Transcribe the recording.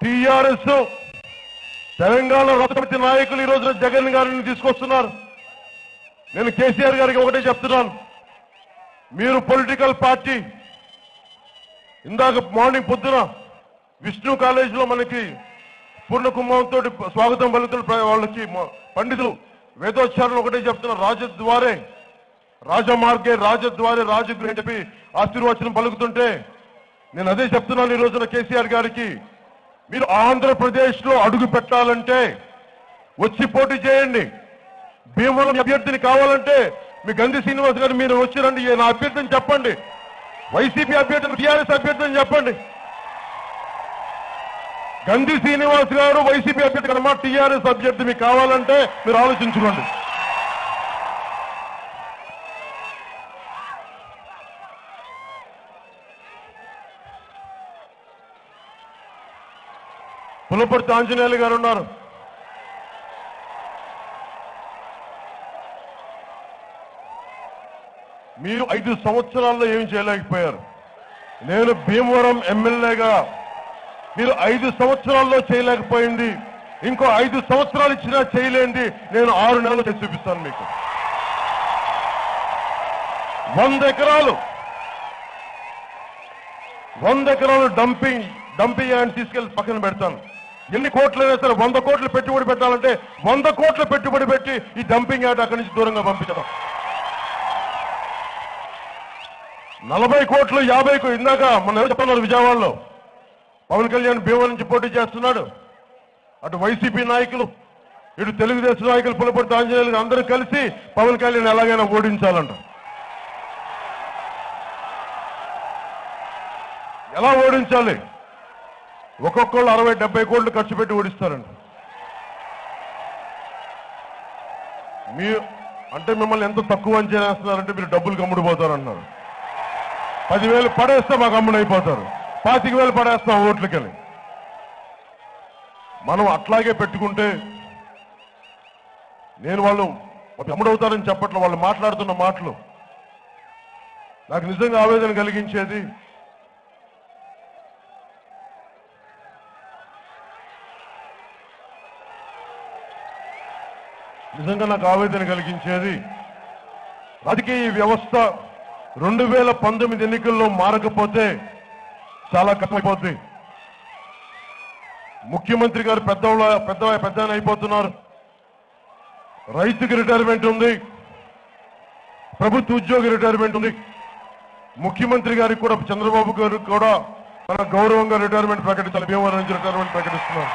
TRS Telangana రాష్ట్రపతి నాయకులు ఈ రోజున జగన్ గారిని తీసుకొస్తున్నారు. నేను కేసీఆర్ గారికి ఒకటే చెప్తున్నాను, మీరు పొలిటికల్ పార్టీ ఇందాక మార్నింగ్ పొద్దున విష్ణు కాలేజీలో మనకి పూర్ణ కుంభంతో స్వాగతం పలుకుతున్న వాళ్ళకి పండితులు వేదోచ్చారణ ఒకటే చెప్తున్నారు, రాజద్వారే రాజమార్గే రాజద్వారే రాజగృహ అని చెప్పి ఆశీర్వచనం పలుకుతుంటే నేను అదే చెప్తున్నాను ఈ రోజున కేసీఆర్ గారికి, మీరు ఆంధ్రప్రదేశ్ లో అడుగు పెట్టాలంటే వచ్చి పోటీ చేయండి. భీమవరం అభ్యర్థిని కావాలంటే మీ గంధి శ్రీనివాస్ గారు మీరు వచ్చిరండి, నా అభ్యర్థిని చెప్పండి. వైసీపీ అభ్యర్థిని టీఆర్ఎస్ అభ్యర్థిని చెప్పండి. గంధి శ్రీనివాస్ గారు వైసీపీ అభ్యర్థి కనుక టీఆర్ఎస్ అభ్యర్థి మీకు కావాలంటే మీరు ఆలోచించుకోండి. పులపర్తి ఆంజనేయులు గారు ఉన్నారు. మీరు 5 సంవత్సరాల్లో ఏం చేయలేకపోయారు. నేను భీమవరం ఎమ్మెల్యేగా మీరు 5 సంవత్సరాల్లో చేయలేకపోయింది ఇంకో 5 సంవత్సరాలు ఇచ్చినా చేయలేండి నేను 6 నెలలు చేసి చూపిస్తాను మీకు. 100 ఎకరాలు డంపింగ్ యార్డ్ తీసుకెళ్లి పక్కన పెడతాను. ఎన్ని కోట్లు అయినా సరే 100 కోట్లు పెట్టుబడి పెట్టాలంటే 100 కోట్ల పెట్టుబడి పెట్టి ఈ డంపింగ్ యార్డ్ అక్కడి నుంచి దూరంగా పంపించడం. 40 కోట్లు 50 కోట్లు ఇందాక మన చెప్తున్నారు విజయవాడలో పవన్ కళ్యాణ్ భీమవరం నుంచి పోటీ చేస్తున్నాడు. అటు వైసీపీ నాయకులు ఇటు తెలుగుదేశం నాయకులు పులపర్తి ఆంజనేయులు అందరూ కలిసి పవన్ కళ్యాణ్ ఎలాగైనా ఓడించాలంట. ఎలా ఓడించాలి? ఒక్కొక్కళ్ళు 60-70 కోట్లు ఖర్చు పెట్టి ఓడిస్తారండి. అంటే మిమ్మల్ని ఎంత తక్కువ అంచనా వేస్తున్నారంటే మీరు డబ్బులు గమ్ముడిపోతారన్నారు. 10,000 పడేస్తే మాకు అమ్ముడైపోతారు, 25,000 పడేస్తాం ఓట్లకని. మనం అట్లాగే పెట్టుకుంటే నేను వాళ్ళు అమ్ముడవుతారని చెప్పట్లో వాళ్ళు మాట్లాడుతున్న మాటలు నాకు నిజంగా ఆవేదన కలిగించేది. రాజకీయ వ్యవస్థ 2019 ఎన్నికల్లో మారకపోతే చాలా కష్టమైపోద్ది. ముఖ్యమంత్రి గారు పెద్ద అయిపోతున్నారు. రైతుకి రిటైర్మెంట్ ఉంది, ప్రభుత్వ ఉద్యోగి రిటైర్మెంట్ ఉంది. ముఖ్యమంత్రి గారికి కూడా చంద్రబాబు గారికి కూడా మన గౌరవంగా రిటైర్మెంట్ ప్రకటించాలి. భీమవరం నుంచి రిటైర్మెంట్ ప్రకటిస్తున్నారు.